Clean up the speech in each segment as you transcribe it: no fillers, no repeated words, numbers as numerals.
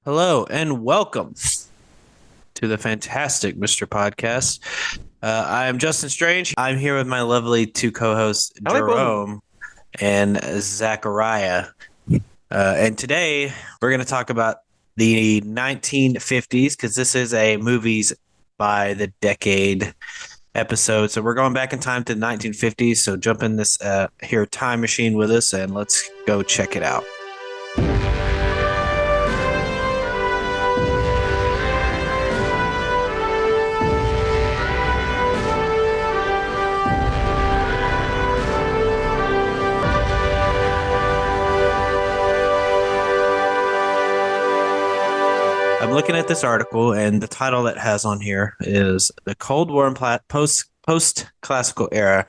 Hello and welcome to the fantastic Mr. Podcast. I am Justin Strange. I'm here with my lovely two co-hosts, I like both of them. Jerome and Zachariah. And today we're going to talk about the 1950s because this is a movies by the decade episode. So we're going back in time to the 1950s. So jump in this here time machine with us and let's go check it out. I'm looking at this article, and the title that has on here is "The Cold War and Post-Classical Era: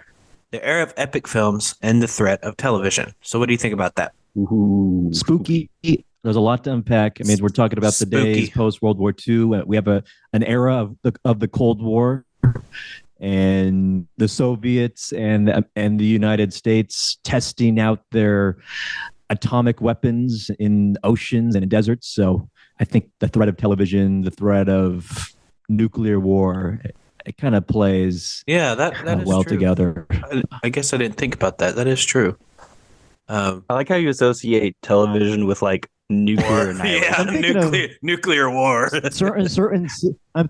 The Era of Epic Films and the Threat of Television." So, what do you think about that? Ooh, Spooky. There's a lot to unpack. I mean, we're talking about the days Spooky. post World War II. We have an era of the Cold War, and the Soviets and the United States testing out their atomic weapons in oceans and in deserts. So I think the threat of television, the threat of nuclear war, it kind of plays Yeah, that is well true. together. I guess I didn't think about that. That is true. I like how you associate television with like nuclear annihilation. yeah, I'm thinking of nuclear war. certain. I'm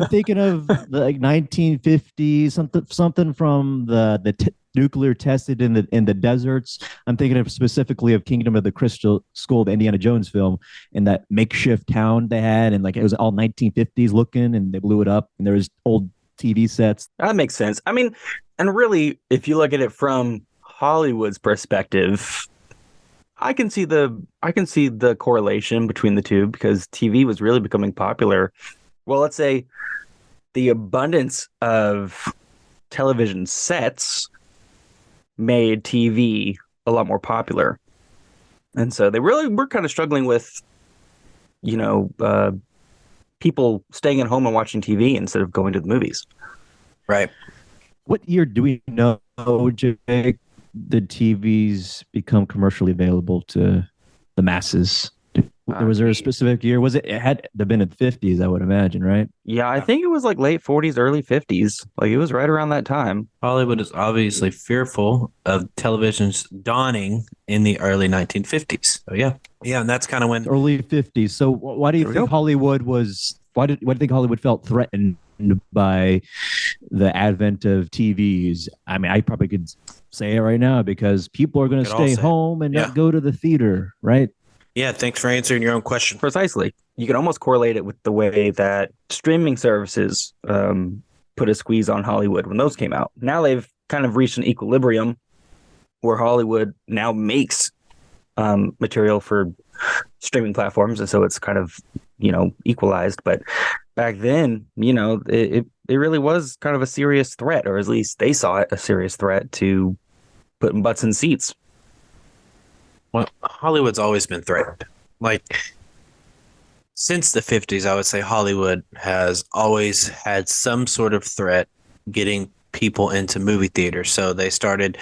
thinking of the like 1950s, something from the nuclear tested in the deserts. I'm thinking of specifically of Kingdom of the Crystal Skull, the Indiana Jones film, and that makeshift town they had, and like it was all 1950s looking, and they blew it up, and there was old TV sets. That makes sense. I mean, and really, if you look at it from Hollywood's perspective, I can see the correlation between the two because TV was really becoming popular. Well, let's say the abundance of television sets made TV a lot more popular. And so they really were kind of struggling with, you know, people staying at home and watching TV instead of going to the movies. Right. What year do we know, Jake, did TVs become commercially available to the masses? Was there a specific year? It had to have been in the 50s, I would imagine, right? Yeah, I think it was like late 40s, early 50s. Like it was right around that time. Hollywood is obviously fearful of television's dawning in the early 1950s. So yeah, and that's kind of when Early 50s. So why do you There we think go. Hollywood was why do you think Hollywood felt threatened by the advent of TVs? I mean, I probably could say it right now because people are going to Could all stay say it. home and Yeah. not go to the theater, right? Yeah, thanks for answering your own question. Precisely. You can almost correlate it with the way that streaming services put a squeeze on Hollywood when those came out. Now they've kind of reached an equilibrium where Hollywood now makes material for streaming platforms, and so it's kind of equalized. But back then, it really was kind of a serious threat, or at least they saw it a serious threat to putting butts in seats. Well, Hollywood's always been threatened. Like since the 50s, I would say Hollywood has always had some sort of threat getting people into movie theaters. So they started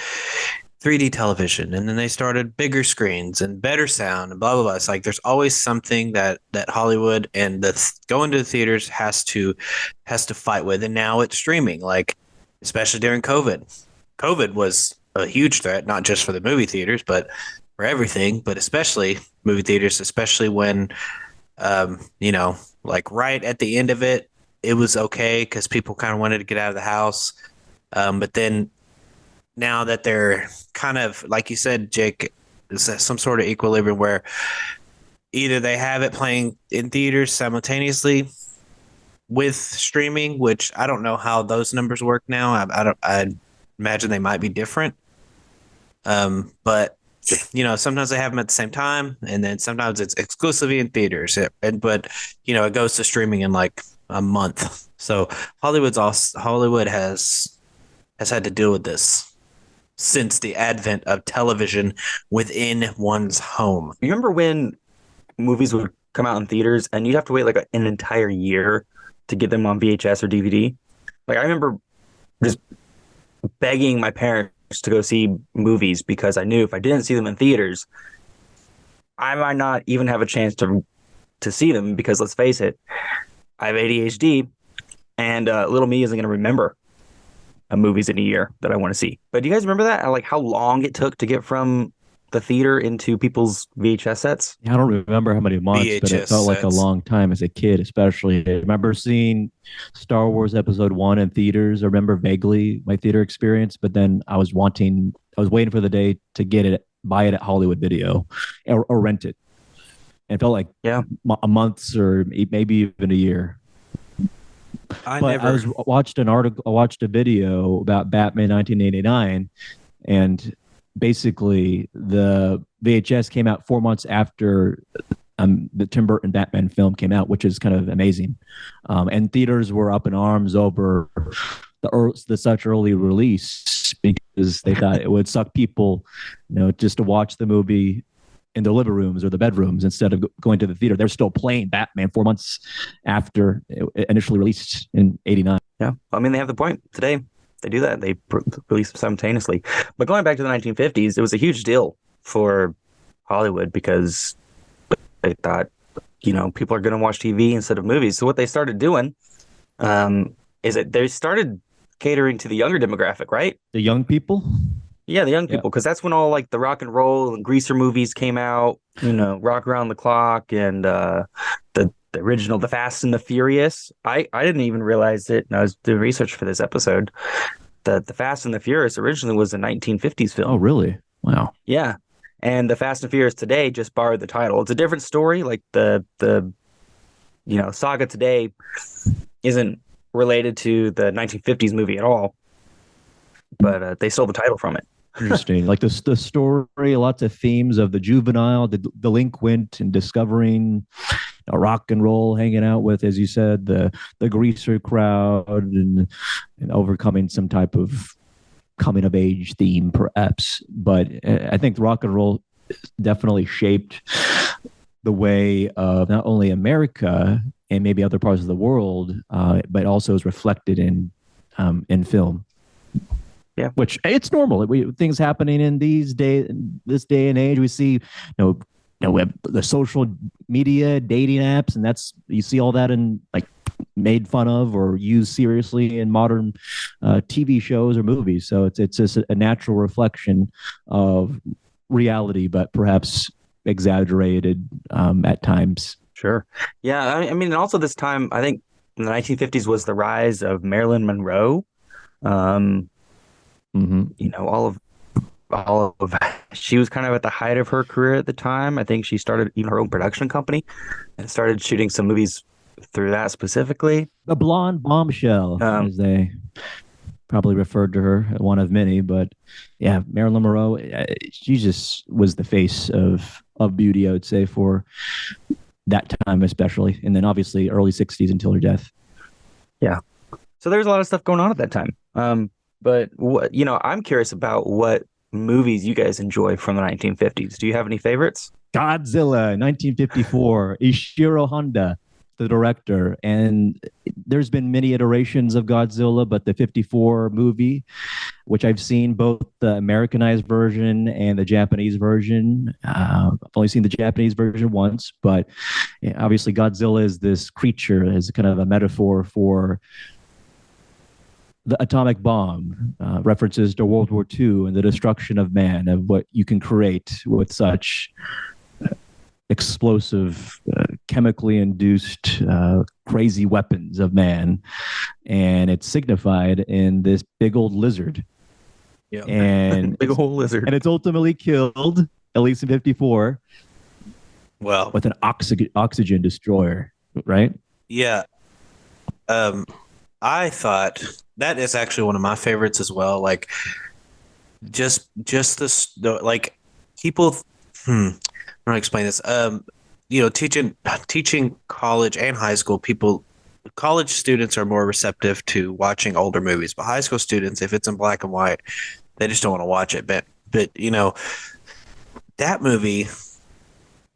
3D television and then they started bigger screens and better sound and blah blah blah. It's like there's always something that Hollywood and going to the theaters has to fight with. And now it's streaming, like especially during COVID. COVID was a huge threat, not just for the movie theaters, but for everything, but especially movie theaters, especially when, like right at the end of it, it was okay because people kind of wanted to get out of the house. But then now that they're kind of, like you said, Jake, is some sort of equilibrium where either they have it playing in theaters simultaneously with streaming, which I don't know how those numbers work now. I imagine they might be different. But sometimes they have them at the same time, and then sometimes it's exclusively in theaters. But it goes to streaming in like a month. So Hollywood has had to deal with this since the advent of television within one's home. You remember when movies would come out in theaters and you'd have to wait like an entire year to get them on VHS or DVD? Like I remember just begging my parents to go see movies because I knew if I didn't see them in theaters, I might not even have a chance to to see them because let's face it, I have ADHD, and little me isn't going to remember movies in a year that I want to see. But do you guys remember that? Like how long it took to get from the theater into people's VHS sets? I don't remember how many months, but it VHS felt like a sets. long time as a kid, especially. I remember seeing Star Wars Episode 1 in theaters. I remember vaguely my theater experience, but then I was waiting for the day to get it, buy it at Hollywood Video or rent it. And it felt like Yeah. a month or maybe even a year. I But never. I watched a video about Batman 1989, and basically the VHS came out 4 months after the Tim Burton Batman film came out, which is kind of amazing. And theaters were up in arms over the such early release because they thought it would suck people, just to watch the movie in their living rooms or the bedrooms instead of going to the theater. They're still playing Batman 4 months after it initially released in '89. Yeah. I mean, they have the point today. They do that. They release them simultaneously. But going back to the 1950s, it was a huge deal for Hollywood because they thought, people are going to watch TV instead of movies. So what they started doing is that they started catering to the younger demographic, right? The young people. Yeah, the young people, because that's when all like the rock and roll and greaser movies came out, Rock Around the Clock and the original The Fast and the Furious. I didn't even realize it, and I was doing research for this episode, that The Fast and the Furious originally was a 1950s film. Oh, really? Wow. Yeah. And The Fast and Furious today just borrowed the title. It's a different story. Like the saga today isn't related to the 1950s movie at all, but they stole the title from it. Interesting. Like the story, lots of themes of the juvenile, the delinquent, and discovering rock and roll, hanging out with, as you said, the greaser crowd, and overcoming some type of coming of age theme, perhaps. But I think rock and roll definitely shaped the way of not only America and maybe other parts of the world, but also is reflected in film. Yeah, which it's normal. Things happening in this day and age. We see, we have the social media, dating apps, and you see all that in like made fun of or used seriously in modern TV shows or movies. So it's just a natural reflection of reality, but perhaps exaggerated at times. Sure. Yeah, I mean, and also this time, I think in the 1950s was the rise of Marilyn Monroe. All of she was kind of at the height of her career at the time. I think she started even her own production company and started shooting some movies through that specifically. The blonde bombshell, as they probably referred to her, one of many. But yeah, Marilyn Monroe, she just was the face of beauty, I would say, for that time especially. And then obviously early 60s until her death. Yeah. So there's a lot of stuff going on at that time. But I'm curious about what movies you guys enjoy from the 1950s. Do you have any favorites? Godzilla, 1954, Ishiro Honda, the director. And there's been many iterations of Godzilla, but the 54 movie, which I've seen both the Americanized version and the Japanese version. I've only seen the Japanese version once, but obviously Godzilla is this creature, as kind of a metaphor for the atomic bomb, references to World War II and the destruction of man, of what you can create with such explosive, chemically induced, crazy weapons of man. And it's signified in this big old lizard. Yeah. And big old lizard. And it's ultimately killed, at least in 54, Well, with an oxygen destroyer, right? yeah. I thought that is actually one of my favorites as well. Like, just this, like, people. I'm gonna explain this. Teaching college and high school people. College students are more receptive to watching older movies, but high school students, if it's in black and white, they just don't want to watch it. But that movie,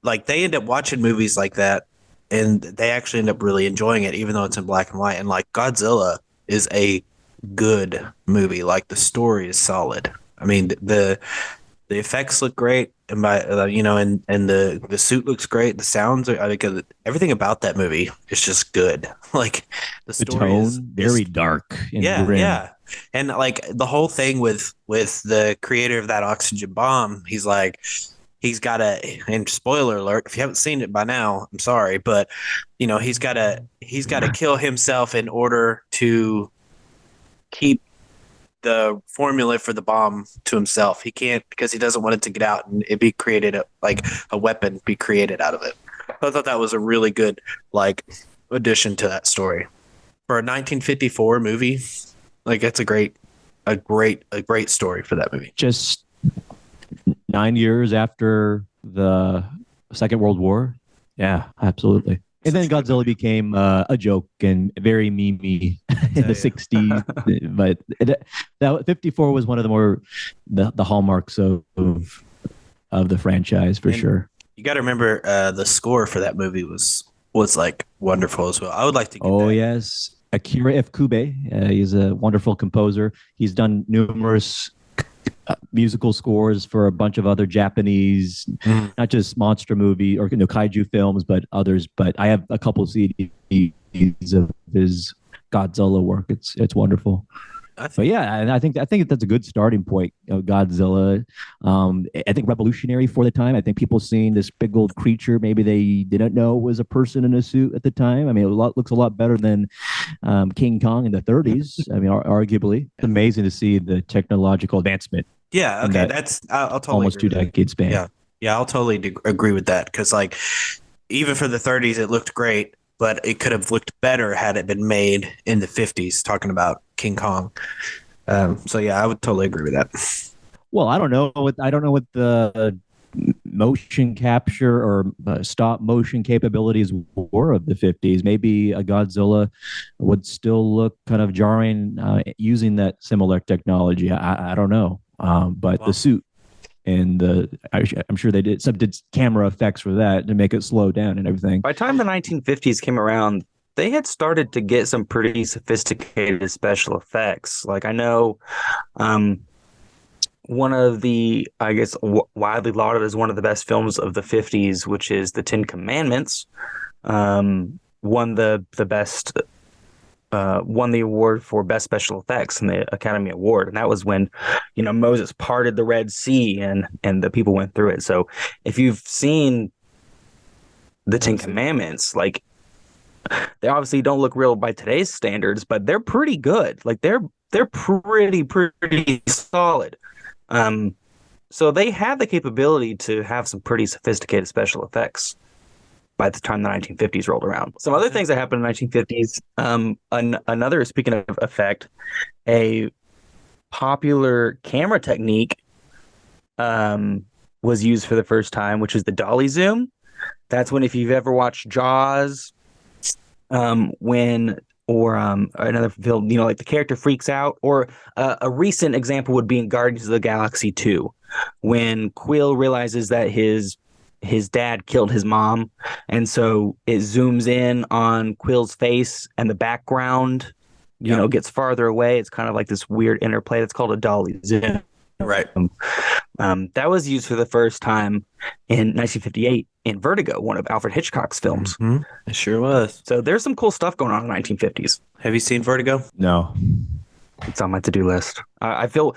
like, they end up watching movies like that, and they actually end up really enjoying it, even though it's in black and white. And like Godzilla is a good movie. Like, the story is solid. I mean, The effects look great, and and the suit looks great. The sounds are, I think, everything about that movie is just good. Like the The story tone, is very dark and yeah, grim. yeah. And like the whole thing with the creator of that oxygen bomb, he's like he's got a and spoiler alert, if you haven't seen it by now, I'm sorry, but he's got to kill himself in order to keep the formula for the bomb to himself. He can't because he doesn't want it to get out and it be created like a weapon be created out of it. I thought that was a really good like addition to that story for a 1954 movie. Like it's a great story for that movie. Just 9 years after the Second World War. Yeah, absolutely. And then Godzilla became a joke and very memey in the 60s. But that 54 was one of the more the hallmarks of the franchise for And sure. you got to remember the score for that movie was like wonderful as well. I would like to get Oh, that. yes. Akira Ifukube. He's a wonderful composer. He's done numerous musical scores for a bunch of other Japanese, Mhm. not just monster movie or kaiju films, but others. But I have a couple CDs of his Godzilla work. It's wonderful. I But think yeah, and I think that's a good starting point. Godzilla, I think revolutionary for the time. I think people seeing this big old creature maybe they didn't know was a person in a suit at the time. I mean, looks a lot better than King Kong in the 30s. I mean, arguably, it's amazing to see the technological advancement yeah, in okay, that that's I'll totally almost agree with that. 2 decade span. Yeah. Yeah, I'll totally agree with that cuz like even for the 30s it looked great, but it could have looked better had it been made in the 50s talking about King Kong. So yeah, I would totally agree with that. Well, I don't know what the motion capture or stop motion capabilities were of the 50s. Maybe a Godzilla would still look kind of jarring using that similar technology. I don't know. But the Well, suit and I'm sure they did camera effects for that to make it slow down and everything. By the time the 1950s came around, they had started to get some pretty sophisticated special effects. Like I know um, one of the, I guess, widely lauded as one of the best films of the 50s, which is The Ten Commandments, won the best won the award for best special effects in the Academy Award, and that was when, Moses parted the Red Sea and the people went through it. So if you've seen the Ten Commandments, like they obviously don't look real by today's standards, but they're pretty good. Like they're pretty solid. Um, so they had the capability to have some pretty sophisticated special effects by the time the 1950s rolled around. Some other things that happened in the 1950s. Another, speaking of effect, a popular camera technique was used for the first time, which is the dolly zoom. That's when, if you've ever watched Jaws, when or another film, like the character freaks out, or a recent example would be in Guardians of the Galaxy 2, when Quill realizes that his dad killed his mom, and so it zooms in on Quill's face and the background, yeah, gets farther away. It's kind of like this weird interplay. That's called a dolly zoom. right. That was used for the first time in 1958 in Vertigo, one of Alfred Hitchcock's films. Mm-hmm. It sure was. So there's some cool stuff going on in the 1950s. Have you seen Vertigo? No. It's on my to-do list. I feel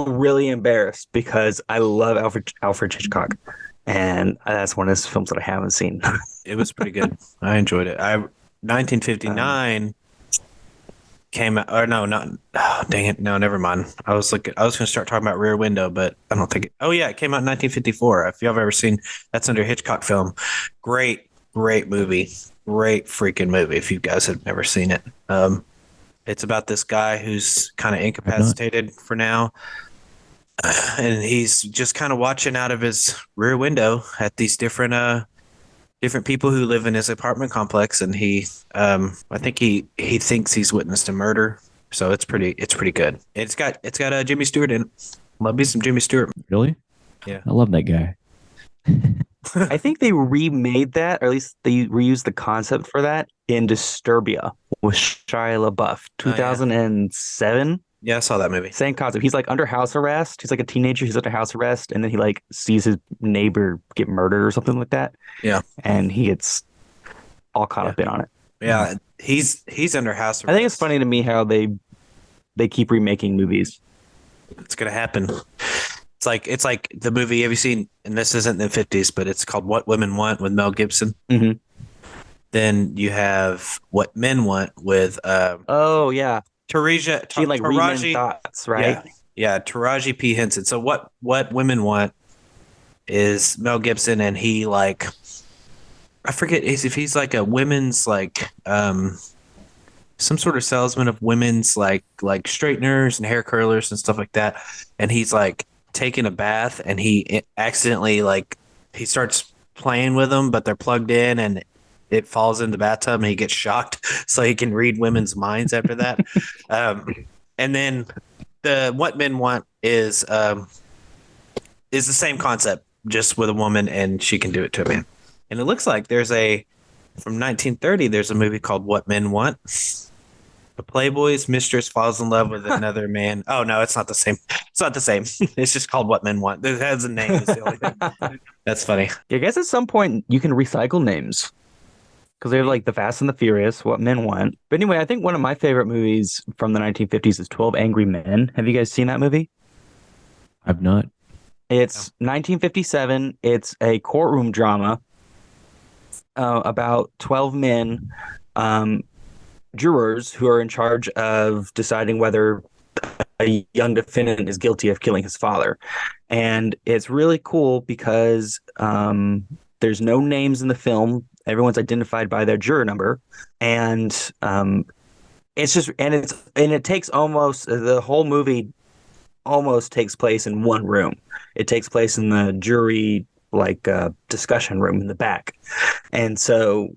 really embarrassed because I love Alfred Hitchcock, and that's one of his films that I haven't seen. It was pretty good. I enjoyed it. 1959 came out, or no, not. Oh, dang it! No, never mind. I was going to start talking about Rear Window, but I don't think it. Oh yeah, it came out in 1954. If y'all have ever seen, that's under Hitchcock film. Great, great movie. Great freaking movie. If you guys have never seen it, it's about this guy who's kind of incapacitated for now, and he's just kind of watching out of his rear window at these different people who live in his apartment complex, and I think he thinks he's witnessed a murder. So it's pretty good. It's got Jimmy Stewart in it. Love me some Jimmy Stewart. Really? Yeah. I love that guy. I think they remade that, or at least they reused the concept for that in Disturbia with Shia LaBeouf, Oh, yeah. 2007. Yeah, I saw that movie. Same concept. He's like under house arrest. He's like a teenager. He's under house arrest, and then he like sees his neighbor get murdered or something like that, Yeah, and he gets all caught yeah, up in on it. yeah. He's under house arrest. I think it's funny to me how they keep remaking movies. It's gonna happen. It's like the movie. Have you seen? And this isn't the 50s, but it's called What Women Want with Mel Gibson. Mm-hmm. Then you have What Men Want with Oh yeah, she like read men's Taraji. thoughts, Yeah, right? yeah, Taraji P Henson. So what Women Want is Mel Gibson, and he like I forget if he's like a women's like some sort of salesman of women's like straighteners and hair curlers and stuff like that, and he's like taking a bath and he accidentally like he starts playing with them, but they're plugged in and it falls in the bathtub and he gets shocked, so he can read women's minds after that. And then the What Men Want is the same concept, just with a woman, and she can do it to a man. And it looks like there's a from 1930. There's a movie called What Men Want. A Playboy's mistress falls in love with another man. Oh no, it's not the same. It's not the same. It's just called What Men Want. It has a name. Is the only thing. That's funny. I guess at some point you can recycle names because they have like The Fast and the Furious, What Men Want. But anyway, I think one of my favorite movies from the 1950s is 12 Angry Men. Have you guys seen that movie? I've not. It's 1957. It's a courtroom drama about 12 men, jurors who are in charge of deciding whether a young defendant is guilty of killing his father. And it's really cool because there's no names in the film. Everyone's identified by their juror number. And it's just, and it takes almost the whole movie almost takes place in one room. It takes place in the jury discussion room in the back. And so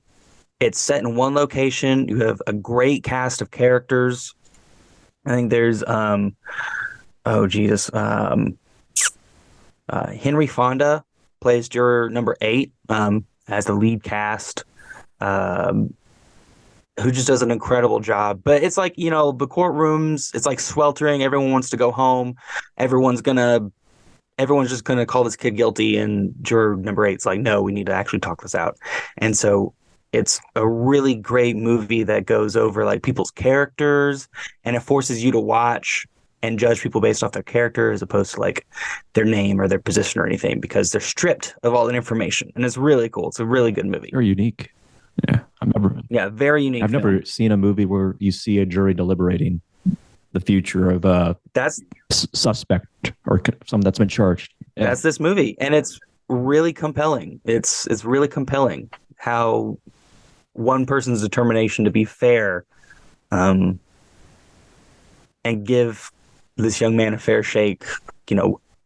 it's set in one location. You have a great cast of characters. I think there's Henry Fonda plays juror number 8 as the lead cast, who just does an incredible job. But it's like, the courtrooms, it's like sweltering. Everyone wants to go home. Everyone's just gonna call this kid guilty, and juror number 8's like, no, we need to actually talk this out. And so it's a really great movie that goes over like people's characters, and it forces you to watch and judge people based off their character as opposed to like their name or their position or anything, because they're stripped of all that information. And it's really cool. It's a really good movie. Very unique. Very unique. I've never seen a movie where you see a jury deliberating the future of a suspect or someone that's been charged. Yeah. That's this movie, and it's really compelling. It's really compelling how one person's determination to be fair, and give this young man a fair shake,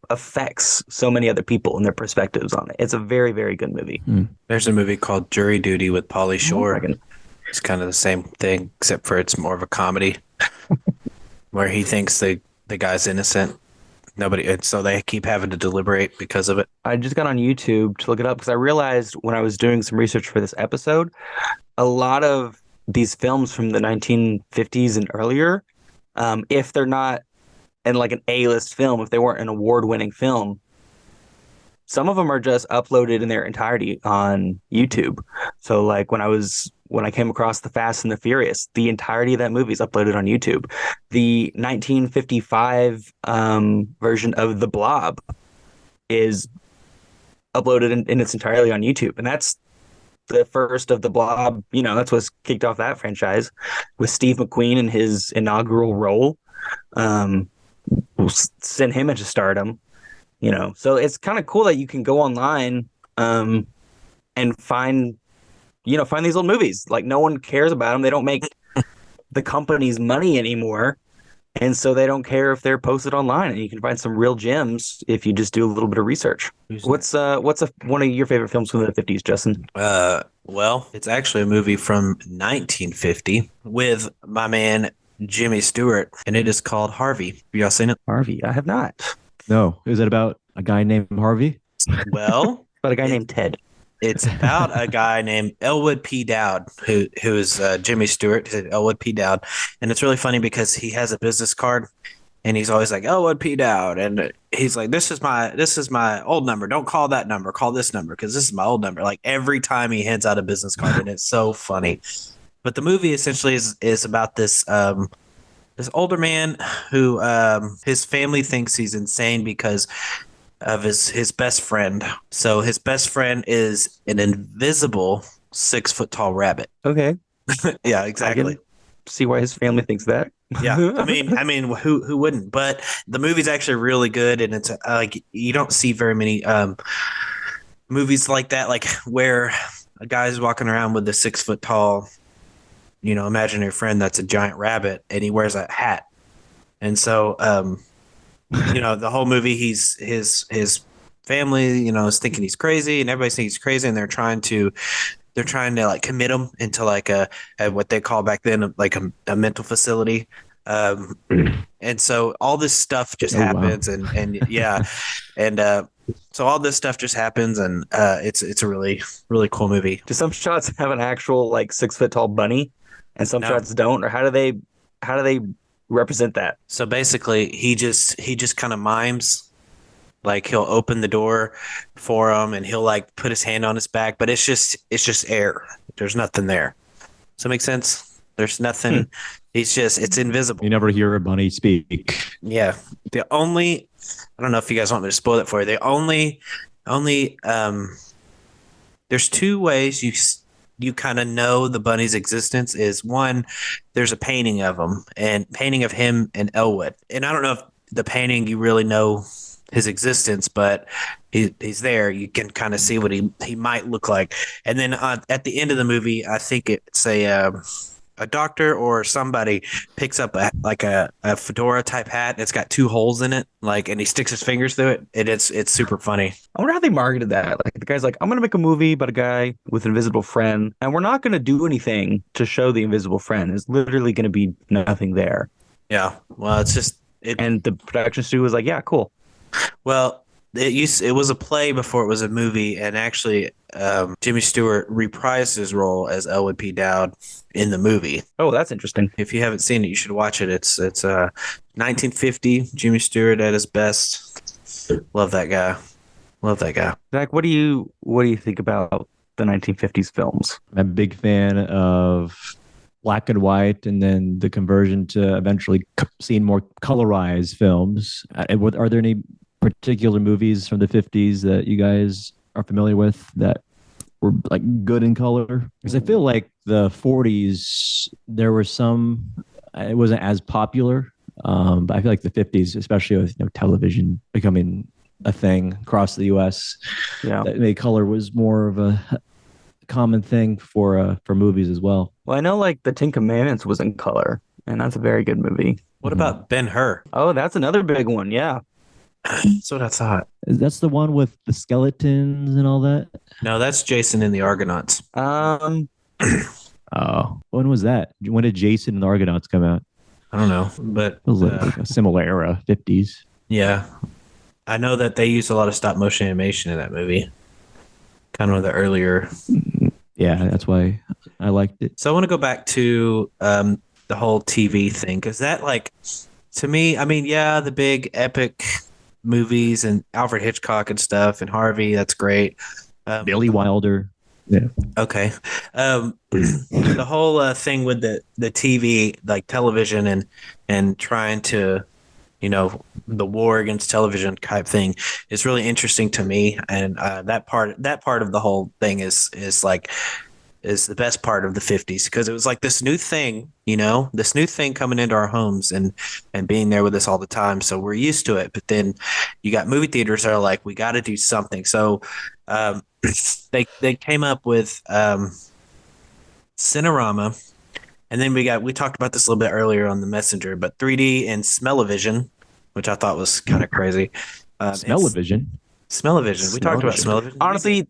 affects so many other people and their perspectives on it. It's a very, very good movie. There's a movie called Jury Duty with Pauly Shore. Oh, it's kind of the same thing, except for it's more of a comedy where he thinks the guy's innocent. And so they keep having to deliberate because of it. I just got on YouTube to look it up because I realized when I was doing some research for this episode, a lot of these films from the 1950s and earlier, if they're not in like an A-list film, if they weren't an award-winning film, some of them are just uploaded in their entirety on YouTube. So like when I came across The Fast and the Furious, the entirety of that movie is uploaded on YouTube. The 1955 version of The Blob is uploaded in its entirety on YouTube. And that's the first of The Blob, that's what's kicked off that franchise, with Steve McQueen in his inaugural role. We'll send him into stardom, So it's kind of cool that you can go online and find these old movies. Like, no one cares about them. They don't make the company's money anymore. And so they don't care if they're posted online, and you can find some real gems if you just do a little bit of research. What's one of your favorite films from the 50s, Justin? Well, it's actually a movie from 1950 with my man Jimmy Stewart, and it is called Harvey. Have y'all seen it? Harvey, I have not. No. Is it about a guy named Harvey? Well, About a guy named Ted. it's about a guy named Elwood P. Dowd, who is Jimmy Stewart, Elwood P. Dowd, and it's really funny because he has a business card, and he's always like Elwood P. Dowd, and he's like, this is my old number. Don't call that number. Call this number because this is my old number. Like every time he hands out a business card, and it's so funny. But the movie essentially is about this older man who his family thinks he's insane because of his best friend. So his best friend is an invisible 6 foot tall rabbit. Okay. Yeah, I exactly. can see why his family thinks that. Yeah, I mean, who wouldn't? But the movie's actually really good, and it's like you don't see very many movies like that, like where a guy's walking around with a 6 foot tall, imaginary friend that's a giant rabbit, and he wears a hat. And so, the whole movie, his family, is thinking he's crazy, and everybody thinks he's crazy, and they're trying to like commit him into like a what they call back then like a mental facility. And so all this stuff just Oh, wow. happens, and yeah, and so all this stuff just happens, and it's a really really cool movie. Do some shots have an actual like 6 foot tall bunny, and some No. shots don't, or how do they represent that? So basically, he just kind of mimes. Like he'll open the door for him, and he'll like put his hand on his back, but it's just air. There's nothing there. Does that make sense? There's nothing. It's invisible. You never hear a bunny speak. Yeah. I don't know if you guys want me to spoil it for you. The only there's two ways you kind of know the bunny's existence is one, there's a painting of him and painting of him and Elwood. And I don't know if the painting you really know his existence, but he's there. You can kind of see what he might look like. And then at the end of the movie, I think it's a doctor or somebody picks up a fedora type hat. And it's got two holes in it, and he sticks his fingers through it. And it's super funny. I wonder how they marketed that. Like the guy's like, I'm gonna make a movie about a guy with an invisible friend, and we're not gonna do anything to show the invisible friend. There's literally gonna be nothing there. Yeah. Well, it's just it. And the production studio was like, yeah, cool. Well, it was a play before it was a movie, and actually, Jimmy Stewart reprised his role as Elwood P. Dowd in the movie. Oh, that's interesting. If you haven't seen it, you should watch it. It's 1950. Jimmy Stewart at his best. Love that guy. Love that guy. Zach, what do you think about the 1950s films? I'm a big fan of black and white, and then the conversion to eventually seeing more colorized films. Are there any particular movies from the 50s that you guys are familiar with that were like good in color? Because I feel like the 40s there were some, it wasn't as popular, but I feel like the 50s, especially with television becoming a thing across the US, Yeah. that made color was more of a common thing for movies as well. Well, I know like the Ten Commandments was in color, and that's a very good movie. What about Ben-Hur? Oh, that's another big one. Yeah. That's what I thought. That's the one with the skeletons and all that. No, that's Jason and the Argonauts. Oh, when was that? When did Jason and the Argonauts come out? I don't know, but It was like a similar era, 50s. yeah, I know that they used a lot of stop motion animation in that movie. Kind of the earlier. Yeah, that's why I liked it. So I want to go back to the whole TV thing, because that, like, to me, I mean, yeah, the big epic movies and Alfred Hitchcock and stuff and Harvey, that's great. Billy Wilder. Yeah. Okay. The whole thing with the TV, like television and trying to, the war against television type thing is really interesting to me. And that part of the whole thing is the best part of the 50s, because it was like this new thing, this new thing coming into our homes and being there with us all the time. So we're used to it. But then you got movie theaters that are like, we got to do something. So they came up with Cinerama. And then we talked about this a little bit earlier on the Messenger, but 3D and Smell-O-Vision, which I thought was kind of crazy. Smell-O-Vision. Smell-O-Vision. We talked about Smell-O-Vision. Honestly,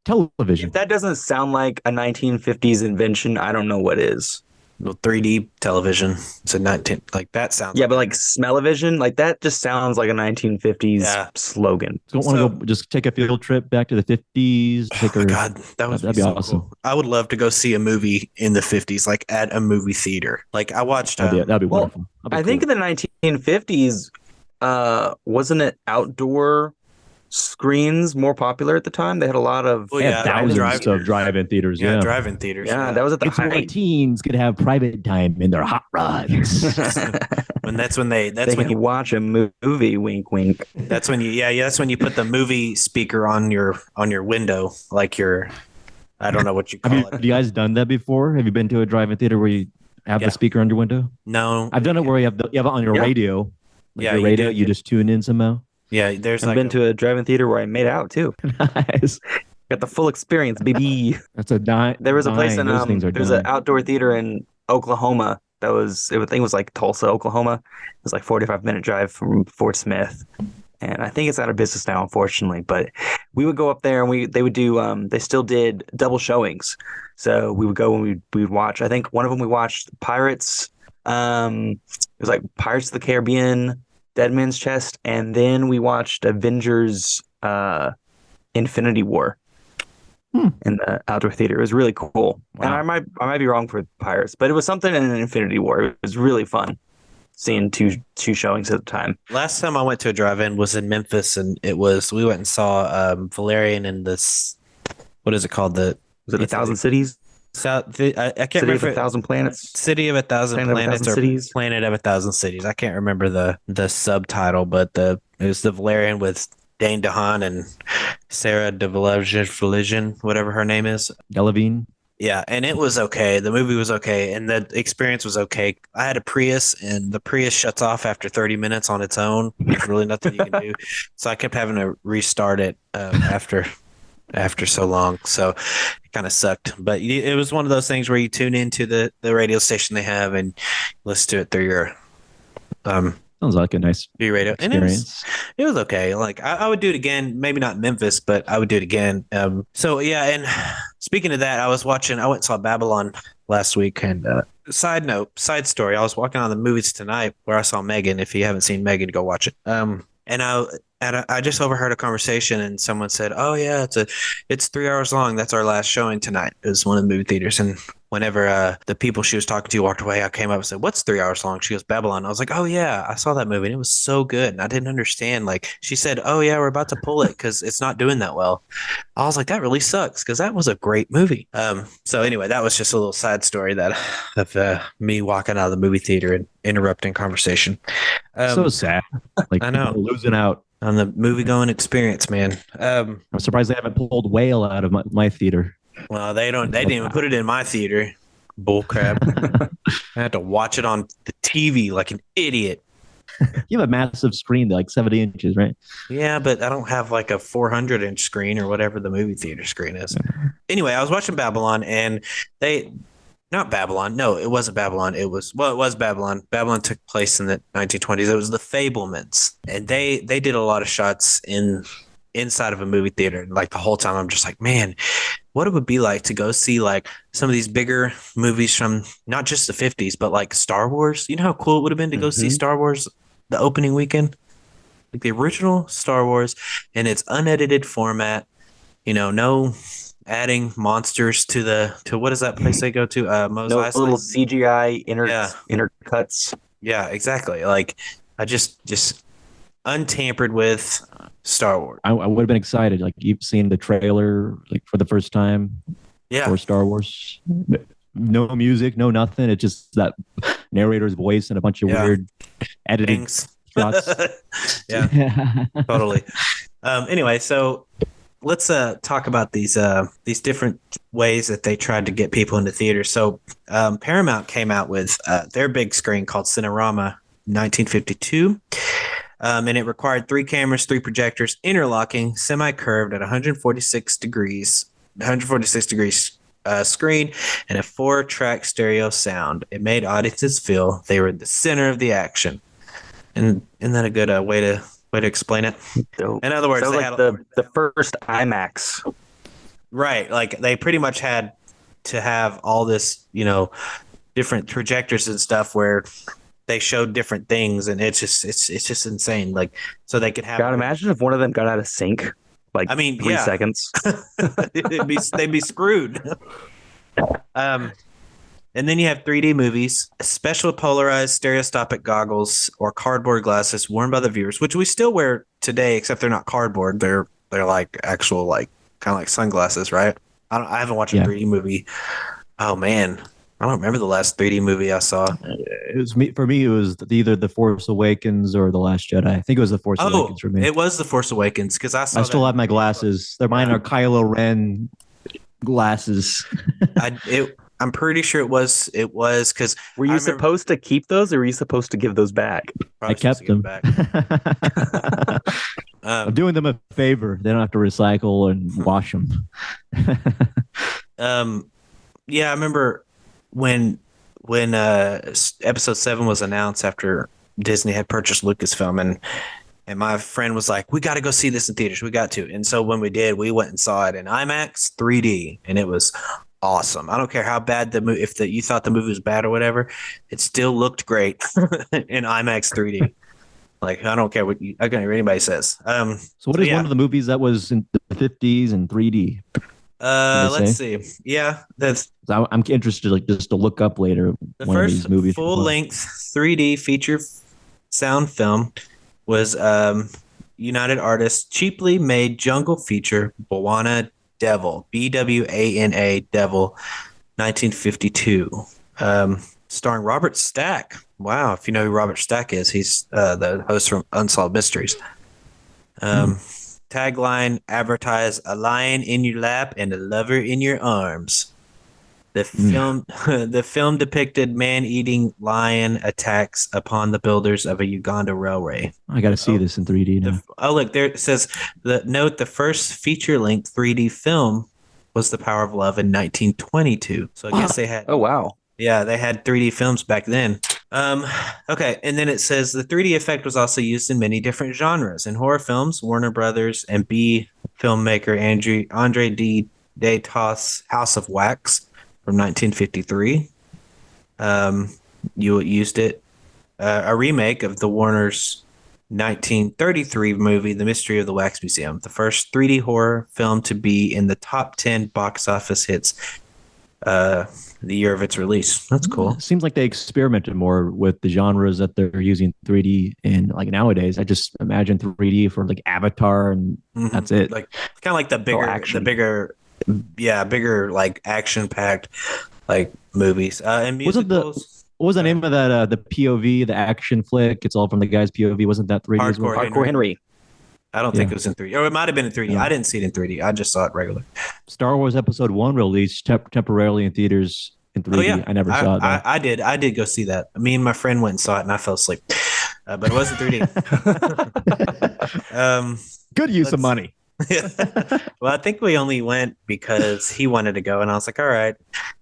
Television. if that doesn't sound like a 1950s invention, I don't know what is. Well, 3D television. It's a 19 like that sounds Yeah, like but like smell-o-vision, like that just sounds like a 1950s yeah. slogan. Don't want to So go just take a field trip back to the 50s. oh Take my her. God, that would be That'd be so awesome. cool. I would love to go see a movie in the 50s, like at a movie theater. Like I watched That'd be Well, wonderful. That'd I be think cool. in the 1950s, wasn't it outdoor screens more popular at the time? They had a lot of well They had yeah, drive-in thousands of theaters. drive-in theaters. yeah, Yeah. drive-in theaters, Yeah, yeah. that was at the Kids who are height. teens could have private time in their hot rods. When that's when they They can watch a movie, wink, wink. that's when you yeah, that's when you put the movie speaker on your window, like your I don't know what you Have call it. you guys done that before? Have you been to a drive-in theater where you have the Yeah. speaker on your window? No. I've done it where you have it on your Yeah. radio, like Yeah, your you radio. do. You just tune in somehow. Yeah, there's I've like been to a drive-in theater where I made out too. Nice. Got the full experience, baby. That's a dime. There was a place Dime. in Those things are there's an dime. outdoor theater in Oklahoma that was I think it was like Tulsa, Oklahoma. It was like 45-minute drive from Fort Smith. And I think it's out of business now, unfortunately. But we would go up there and they would do they still did double showings. So we would go and we would watch. I think one of them we watched Pirates. It was like Pirates of the Caribbean, Dead Man's Chest, and then we watched Avengers Infinity War in the outdoor theater. It was really cool. And Wow. I might be wrong for Pirates, but it was something in Infinity War. It was really fun seeing two showings at the time. last time I went to a drive-in was in Memphis, and we went and saw Valerian in this what is it called Was it A Thousand Cities? I can't City of remember a Thousand Planets? City of a Thousand Planet of a Planets Thousand or Cities? Planet of a Thousand Cities. I can't remember the subtitle, but it was the Valerian with Dane DeHaan and Sarah DeVilligen, whatever her name is. Delavine. Yeah, and it was okay. The movie was okay, and the experience was okay. I had a Prius, and the Prius shuts off after 30 minutes on its own. There's really nothing you can do. So I kept having to restart it after so long. So it kind of sucked. But it was one of those things where you tune into the radio station they have and listen to it through your Sounds like a nice radio. And experience. it was okay. Like I would do it again. Maybe not Memphis, but I would do it again. So yeah. And speaking of that, I went and saw Babylon last week. And side story, I was walking on the movies tonight where I saw Megan. If you haven't seen Megan, go watch it. And I just overheard a conversation, and someone said, "Oh yeah, it's 3 hours long. That's our last showing tonight." It was one of the movie theaters, and whenever the people she was talking to walked away, I came up and said, "What's 3 hours long?" She goes, "Babylon." I was like, "Oh yeah, I saw that movie, and it was so good." And I didn't understand. Like she said, "Oh yeah, we're about to pull it because it's not doing that well." I was like, "That really sucks," because that was a great movie. So anyway, that was just a little side story of me walking out of the movie theater and interrupting conversation. So sad. Like I know. people losing out. On the movie going experience, man. I'm surprised they haven't pulled Whale out of my theater. Well, they didn't even put it in my theater. Bull crap. I had to watch it on the TV like an idiot. You have a massive screen, like 70 inches, right? Yeah, but I don't have like a 400-inch screen or whatever the movie theater screen is. Anyway, I was watching Babylon, and not Babylon. No, it wasn't Babylon. It was Babylon. Babylon took place in the 1920s. It was the Fablemans, and they did a lot of shots inside of a movie theater. Like the whole time, I'm just like, man, what it would be like to go see like some of these bigger movies from not just the 50s, but like Star Wars. You know how cool it would have been to go see Star Wars the opening weekend, like the original Star Wars in its unedited format. You know, no adding monsters to what is that place they go to? Mos No Eisley? little CGI Yeah. intercuts. Yeah, exactly. Like I just untampered with Star Wars. I would have been excited. Like you've seen the trailer like for the first time Yeah. for Star Wars. No music, no nothing. It's just that narrator's voice and a bunch of Yeah. weird edited Things. shots. Yeah, totally. Anyway, so let's talk about these different ways that they tried to get people into theaters. So Paramount came out with their big screen called Cinerama 1952. And it required 3 cameras, 3 projectors, interlocking, semi-curved at 146 degrees screen, and a 4-track stereo sound. It made audiences feel they were at the center of the action. And isn't that a good way to explain it? Dope. In other words, Sounds they like had the first IMAX. right, like they pretty much had to have all this, different projectors and stuff where they showed different things, and it's just insane. Like, so they could have. God, imagine if one of them got out of sync, like I mean, 3 seconds. they'd be screwed. Um, and then you have 3D movies, special polarized stereoscopic goggles or cardboard glasses worn by the viewers, which we still wear today, except they're not cardboard. They're like actual, like kind of like sunglasses, right? I haven't watched a Yeah. 3D movie. Oh man, I don't remember the last 3D movie I saw. It was me for me. It was either The Force Awakens or The Last Jedi. I think it was The Force Oh, Awakens for me. it was The Force Awakens because I saw I still that have my in 3D as well. glasses. They're mine Yeah. are Kylo Ren glasses. I'm pretty sure it was because Were you I remember- supposed to keep those, or were you supposed to give those back? I probably supposed kept to give them. it back. I'm doing them a favor. They don't have to recycle and wash them. Yeah, I remember when episode 7 was announced after Disney had purchased Lucasfilm, and my friend was like, "We got to go see this in theaters. We got to." And so when we did, we went and saw it in IMAX 3D, and it was awesome. I don't care how bad the movie, if you thought the movie was bad or whatever, it still looked great in IMAX 3D. Like, I don't care I don't care what anybody says. So what is one of the movies that was in the 50s and 3D? Let's see. Yeah, that's I'm interested, like, just to look up later. the one of first these movies. full-length 3D feature sound film was United Artists cheaply made jungle feature Bwana Devil, Bwana Devil, 1952, starring Robert Stack. Wow, if you know who Robert Stack is, he's the host from Unsolved Mysteries. Tagline: advertise a lion in your lap and a lover in your arms. The film depicted man-eating lion attacks upon the builders of a Uganda railway. I got to see this in 3D now. Look, there it says the first feature-length 3D film was The Power of Love in 1922. So I guess they had Oh wow! they had 3D films back then. Okay, and then it says the 3D effect was also used in many different genres. In horror films, Warner Brothers and B filmmaker Andre D. Deto's House of Wax from 1953. You used it. A remake of the Warner's 1933 movie, The Mystery of the Wax Museum, the first 3D horror film to be in the top 10 box office hits the year of its release. That's cool. It seems like they experimented more with the genres that they're using 3D in. Like nowadays, I just imagine 3D for like Avatar, and that's it. Like kind of like the bigger like action-packed like movies. And musicals. What was the name of that? The POV, the action flick. It's all from the guy's POV. Wasn't that 3D as well? Hardcore Hardcore Henry. I don't think it was in 3D. Or it might have been in 3D. Yeah. I didn't see it in 3D. I just saw it regular. Star Wars Episode 1 released temporarily in theaters in 3D. Oh yeah, I never saw it. Though. I did. I did go see that. Me and my friend went and saw it, and I fell asleep. But it wasn't 3D. Good use of money. Well, I think we only went because he wanted to go, and I was like, all right.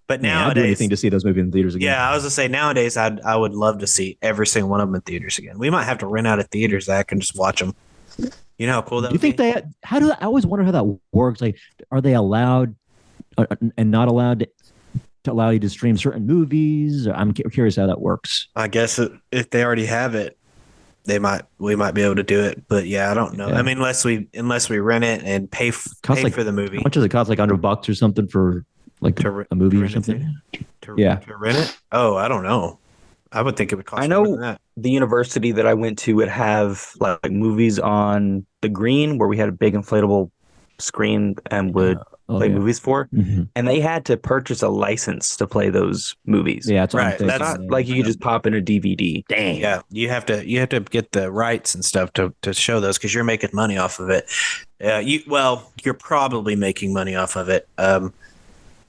But Man, I'd do nowadays, anything to see those movies in theaters again. yeah, I was gonna say nowadays, I would love to see every single one of them in theaters again. We might have to rent out a theater, Zach, and just watch them. You know how cool that Do you would think be? I always wonder how that works. Like, are they allowed and not allowed to allow you to stream certain movies? I'm curious how that works. I guess if they already have it, we might be able to do it. But yeah, I don't know. Yeah. I mean, unless we rent it and pay Like, for the movie. How much does it cost? Like $100 or something for like a movie to or rent it something? to rent it? Oh, I don't know. I would think it would cost I more know than that. the university that I went to would have like movies on the green where we had a big inflatable screen and would play movies for, and they had to purchase a license to play those movies. Yeah, it's Right, It's not like you could just pop in a DVD. Dang. Yeah, you have to get the rights and stuff to show those because you're making money off of it. You're probably making money off of it.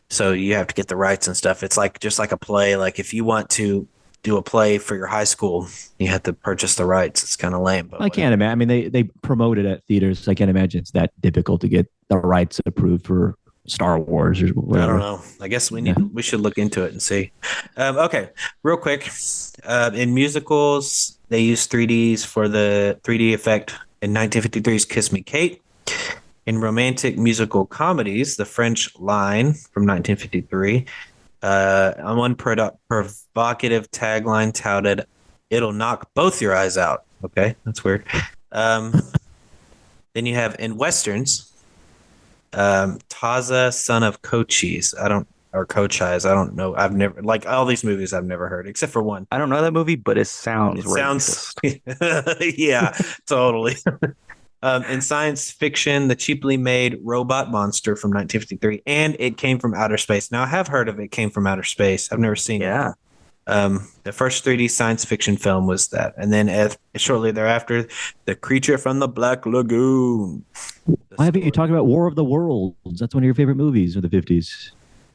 So you have to get the rights and stuff. It's like just like a play. Like if you want to do a play for your high school, you have to purchase the rights. It's kind of lame. But I can't imagine. I mean, they promote it at theaters. So I can't imagine it's that difficult to get the rights approved for Star Wars or whatever. I don't know. I guess we should look into it and see. Okay, real quick. In musicals, they use 3Ds for the 3D effect in 1953's Kiss Me Kate. In romantic musical comedies, The French Line from 1953 On one provocative tagline touted, "It'll knock both your eyes out." Okay, that's weird. Um, then you have in westerns, Taza, son of Cochise. I don't or Cochise. I don't know. I've never like all these movies. I've never heard except for one. I don't know that movie, but it sounds It sounds, racist. yeah, totally. In science fiction, the cheaply made robot monster from 1953, and It Came from Outer Space. Now, I have heard of It Came from Outer Space. I've never seen it. Yeah. The first 3D science fiction film was that, and then shortly thereafter, The Creature from the Black Lagoon. Why haven't you talked about War of the Worlds? That's one of your favorite movies of the 50s.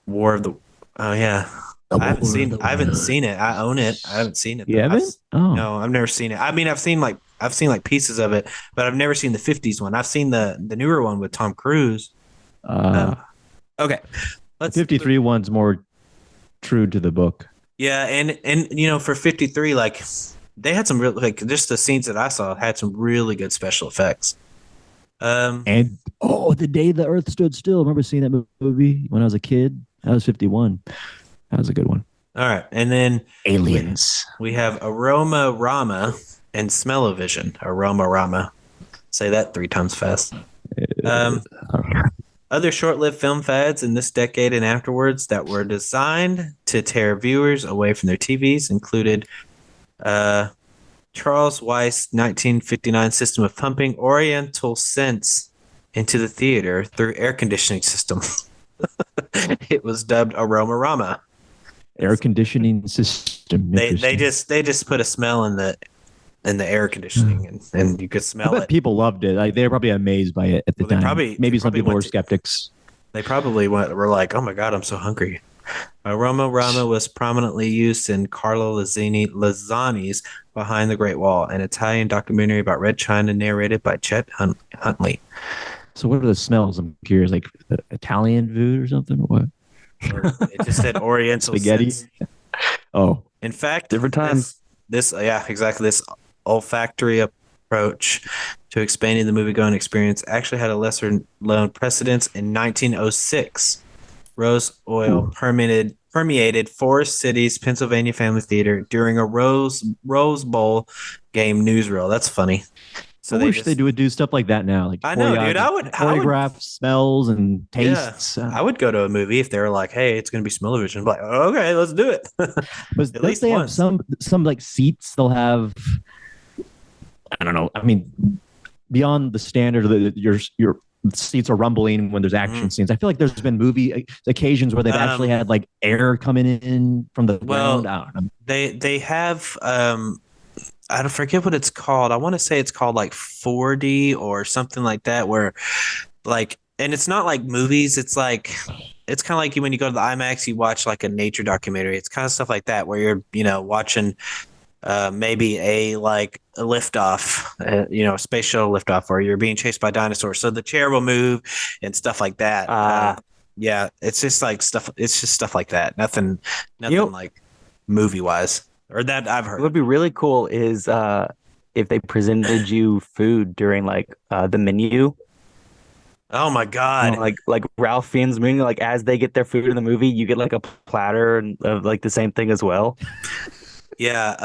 War of the. Oh yeah, I haven't seen it. I own it. I haven't seen it. You haven't? No, I've never seen it. I mean, I've seen like pieces of it, but I've never seen the '50s one. I've seen the newer one with Tom Cruise. Okay, The 53 one's more true to the book. Yeah, and you know, for 53, like they had some real like just the scenes that I saw had some really good special effects. And The Day the Earth Stood Still. Remember seeing that movie when I was a kid? That was 51. That was a good one. All right, and then Aliens. we have Aroma Rama and Smell-O-Vision. Aroma Rama. Say that 3 times fast. Other short-lived film fads in this decade and afterwards that were designed to tear viewers away from their TVs included Charles Weiss' 1959 system of pumping Oriental scents into the theater through air conditioning system. It was dubbed Aroma-Rama. Air conditioning system. They just put a smell in the air conditioning and you could smell I bet it. people loved it. Like they were probably amazed by it at the time. Maybe some people were skeptics. They probably were like, "Oh my god, I'm so hungry." Aroma-Rama was prominently used in Carlo Lazzani's Behind the Great Wall, an Italian documentary about Red China narrated by Chet Huntley. So what are the smells? I'm curious, like Italian food or something? Or what? It just said Oriental Spaghetti. scents. Oh, In fact, Different times. This yeah, exactly. This olfactory approach to expanding the movie-going experience actually had a lesser-known precedence in 1906. Rose oil permeated Forest City's Pennsylvania Family Theater during a Rose Bowl game newsreel. That's funny. So I wish they would do stuff like that now. Like I know, dude. I would choreograph smells and tastes. I would go to a movie if they were like, "Hey, it's going to be smell-o-vision." Like, okay, let's do it. But at least they have some like seats. They'll have, I don't know. I mean, beyond the standard that your seats are rumbling when there's action scenes. I feel like there's been movie occasions where they've actually had like air coming in from the ground. I don't know. They have I don't forget what it's called. I want to say it's called like 4D or something like that, where like, and it's not like movies. It's like, it's kind of like when you go to the IMAX, you watch like a nature documentary. It's kind of stuff like that where you're, you know, watching maybe a liftoff, a space shuttle liftoff, or you're being chased by dinosaurs. So the chair will move and stuff like that. Yeah, it's just like stuff. It's just stuff like that. Nothing like movie wise. Or that I've heard. What would be really cool is if they presented you food during like the menu. Oh my god! You know, like Ralph Fiennes' movie, like as they get their food in the movie, you get like a platter of like the same thing as well. Yeah,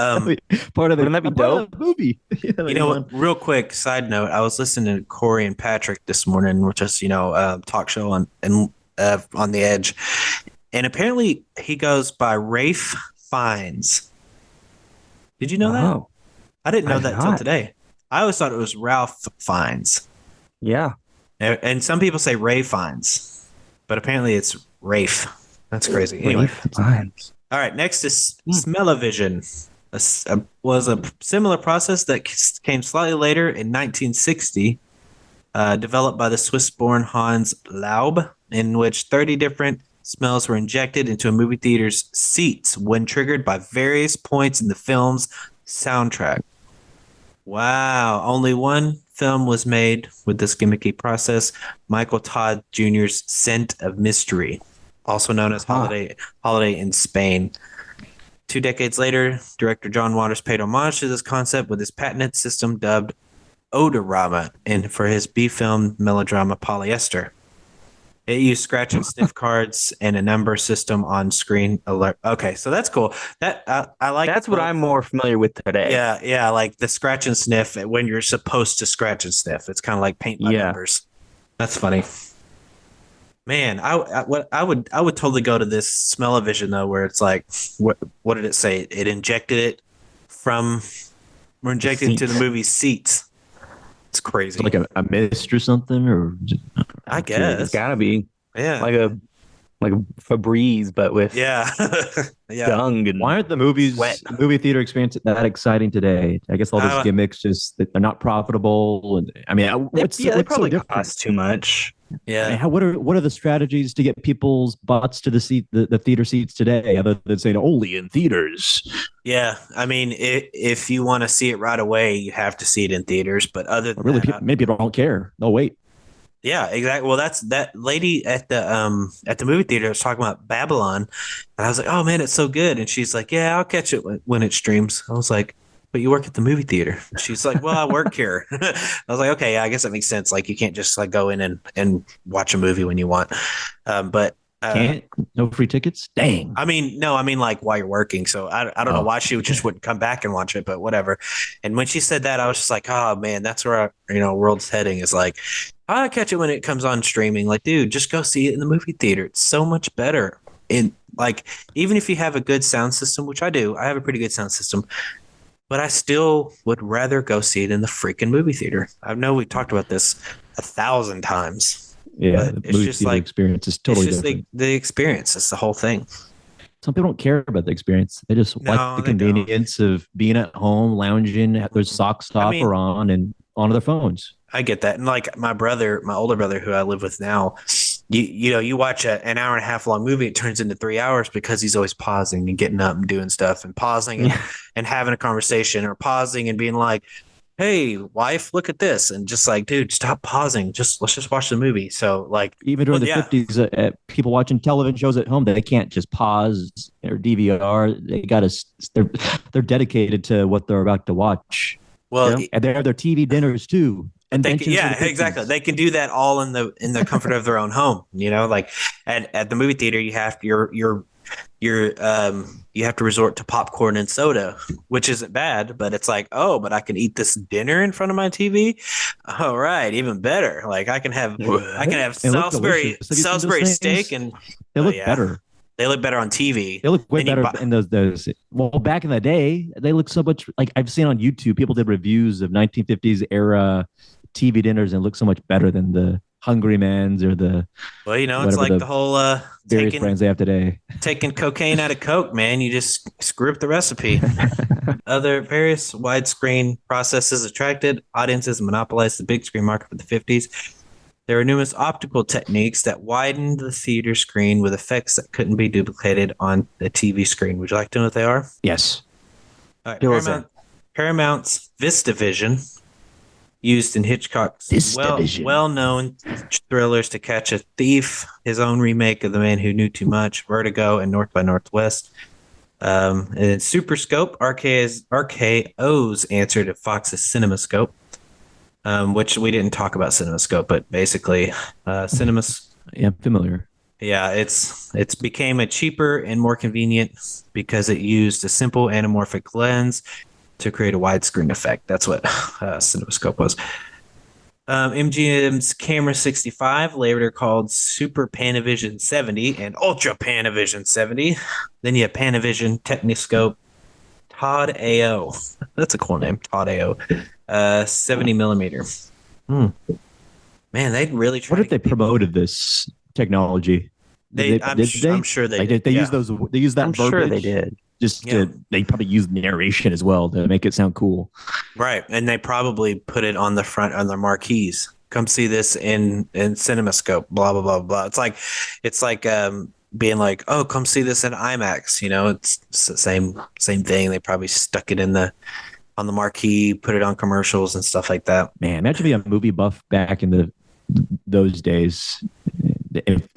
part of the wouldn't that be dope? Movie. You know, real quick side note: I was listening to Corey and Patrick this morning, which is talk show on the Edge, and apparently he goes by Rafe Fiennes. Did you know that? I didn't know that until today. I always thought it was Ralph Fiennes. Yeah. And some people say Ray Fiennes, but apparently it's Rafe. That's crazy. Anyway. Rafe Fiennes. All right. Next is Smell-O-Vision. Was a similar process that came slightly later in 1960, developed by the Swiss-born Hans Laub, in which 30 different smells were injected into a movie theater's seats when triggered by various points in the film's soundtrack. Wow. Only one film was made with this gimmicky process, Michael Todd Jr.'s Scent of Mystery, also known as Holiday in Spain. 2 decades later, director John Waters paid homage to this concept with his patented system dubbed Odorama, and for his B-film melodrama Polyester. It used scratch and sniff cards and a number system on screen alert. Okay, so that's cool. That I like That's what both. I'm more familiar with today. Yeah, yeah, like the scratch and sniff when you're supposed to scratch and sniff. It's kind of like paint by Yeah. numbers. That's funny. Man, I would totally go to this smell-o-vision though, where it's like, what did it say? It injected it from, we're The injected into the seat. movie seats. It's Is it crazy. like a mist or something, or I I'm curious. It's guess. gotta be Yeah. like a Febreze, but with Yeah. Yeah. dung Why and aren't sweat. the movie theater experience that exciting today? I guess all those Uh, gimmicks just they're not profitable, and I mean, They what's so probably different? cost too much. I mean, yeah. what are the strategies to get people's butts to the theater seats today, other than saying only in theaters? Yeah. I mean, if you want to see it right away, you have to see it in theaters. But other than Really, that, people, maybe people don't care. They'll wait. yeah, exactly. Well, that's that lady at the movie theater was talking about Babylon, and I was like, "Oh man, it's so good." And she's like, "Yeah, I'll catch it when it streams." I was like, "But you work at the movie theater." She's like, "Well, I work here." I was like, "Okay, yeah, I guess that makes sense. Like, you can't just like go in and watch a movie when you want." But Can't no free tickets. Dang. I mean, no, I mean like while you're working. So I don't know Oh, why she just wouldn't come back and watch it, but whatever. And when she said that, I was just like, oh man, that's where our, world's heading is like, I catch it when it comes on streaming. Like, dude, just go see it in the movie theater. It's so much better. In like, even if you have a good sound system, which I do, I have a pretty good sound system, but I still would rather go see it in the freaking movie theater. I know we talked about this 1,000 times, yeah, but the it's movie just theater like experience is it's totally just different. the experience. It's the whole thing. Some people don't care about the experience. They just like No, the they don't. convenience of being at home, lounging, have their Mhm. socks I off mean, or on, and onto their phones. I get that. And like my older brother who I live with now, you watch an hour and a half long movie, it turns into 3 hours because he's always pausing and getting up and doing stuff and pausing Yeah. and having a conversation or pausing and being like, hey, wife, look at this. And just like, dude, stop pausing. Let's just watch the movie. So like, Even during well, the yeah. 50s, people watching television shows at home, they can't just pause or DVR. They got to, they're dedicated to what they're about to watch. Well, Yeah. And they have their TV dinners too. but they can, Inventions of the yeah, exactly. 50s. They can do that all in the comfort of their own home. Like at the movie theater, you have you have to resort to popcorn and soda, which isn't bad, but it's like, oh, but I can eat this dinner in front of my TV. All right, even better. Like I can have They look delicious. Have you seen those Salisbury steak things? and They oh look yeah, better. they look better on TV. They look way Then you better buy, in those. Well, back in the day, they look so much like I've seen on YouTube. People did reviews of 1950s era TV dinners and look so much better than the Hungry Man's or the well, it's whatever like the the whole various brands they have today. taking cocaine out of Coke, man. You just screw up the recipe. Other various widescreen processes attracted audiences and monopolized the big screen market for the 50s. There were numerous optical techniques that widened the theater screen with effects that couldn't be duplicated on the TV screen. Would you like to know what they are? Yes. All right, Who was it? Paramount's VistaVision, used in Hitchcock's VistaVision. well-known thrillers To Catch a Thief, his own remake of The Man Who Knew Too Much, Vertigo, and North by Northwest. And Super Scope, RKO's answer to Fox's CinemaScope, which we didn't talk about CinemaScope, but basically, Yeah, I'm familiar. yeah, it's became a cheaper and more convenient because it used a simple anamorphic lens to create a widescreen effect. That's what CinemaScope was. MGM's Camera 65, later called Super Panavision 70 and Ultra Panavision 70. Then you have Panavision, Techniscope, Todd AO. That's a cool name, Todd AO. 70 millimeter. Man, they'd really try. What if they promoted this technology? I'm sure they like, did. they Yeah. use those. They use that I'm verbiage. sure they did. Just Yeah. they probably use narration as well to make it sound cool. Right, and they probably put it on the front on their marquees. Come see this in CinemaScope. Blah blah blah blah. It's like being like, oh, come see this in IMAX. It's the same thing. They probably stuck it on the marquee, put it on commercials and stuff like that. Man, imagine being a movie buff back in those days.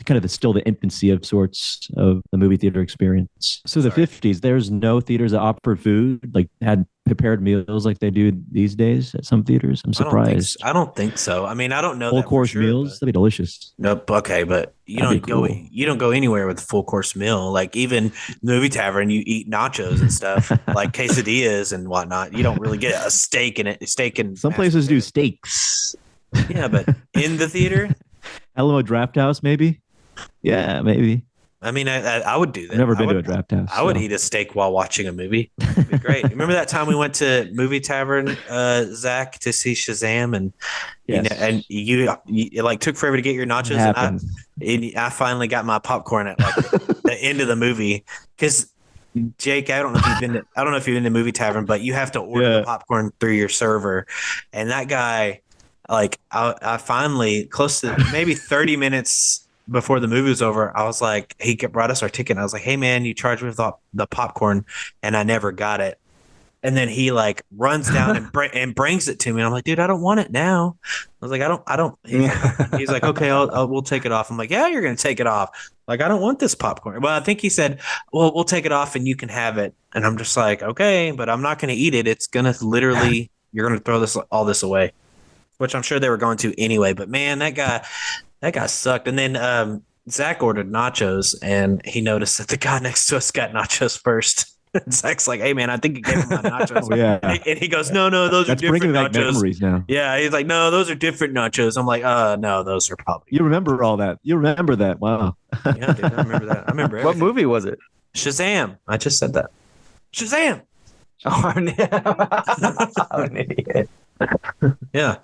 Kind of still the infancy of sorts of the movie theater experience. So the 50s, there's no theaters that offered food, like had prepared meals like they do these days at some theaters? I'm surprised. I don't think so. I mean, I don't know Full that for course sure, meals, but that'd be delicious. nope. Okay, but That'd be cool. you don't go anywhere with a full course meal. Like even movie tavern, you eat nachos and stuff, like quesadillas and whatnot. You don't really get a steak in it, steak and Some mashed places do potatoes. steaks. Yeah, but in the theater, Alamo Draft House, maybe. Yeah, maybe. I mean, I would do I've that. never been to a draft house, I would so eat a steak while watching a movie. It'd be great. Remember that time we went to movie tavern, Zach, to see Shazam, and yes, you it like took forever to get your what nachos, happened? and I finally got my popcorn at like the end of the movie because. Jake, I don't know if you've been to movie tavern, but you have to order the Yeah, popcorn through your server. And that guy, like, I finally, close to maybe 30 minutes before the movie was over, I was like, brought us our ticket. And I was like, hey, man, you charged me with the popcorn, and I never got it. And then he like runs down and brings it to me. And I'm like, dude, I don't want it now. I was like, I don't. He's like, okay, we'll take it off. I'm like, yeah, you're gonna take it off. Like, I don't want this popcorn. Well, I think he said, well, we'll take it off and you can have it. And I'm just like, okay, but I'm not gonna eat it. It's gonna literally, you're gonna throw all this away, which I'm sure they were going to anyway. But man, that guy sucked. And then Zach ordered nachos, and he noticed that the guy next to us got nachos first. Zach's like, "Hey man, I think you gave him my nachos." oh yeah. And he goes, "No, those are That's bringing different back nachos." memories now. Yeah, he's like, "No, those are different nachos." I'm like, no, those are probably You your remember nachos." all that? You remember that? Wow. Yeah, dude, I remember that. I remember What everything. movie was it? Shazam! I just said that. Shazam! Oh, I'm an idiot. Yeah.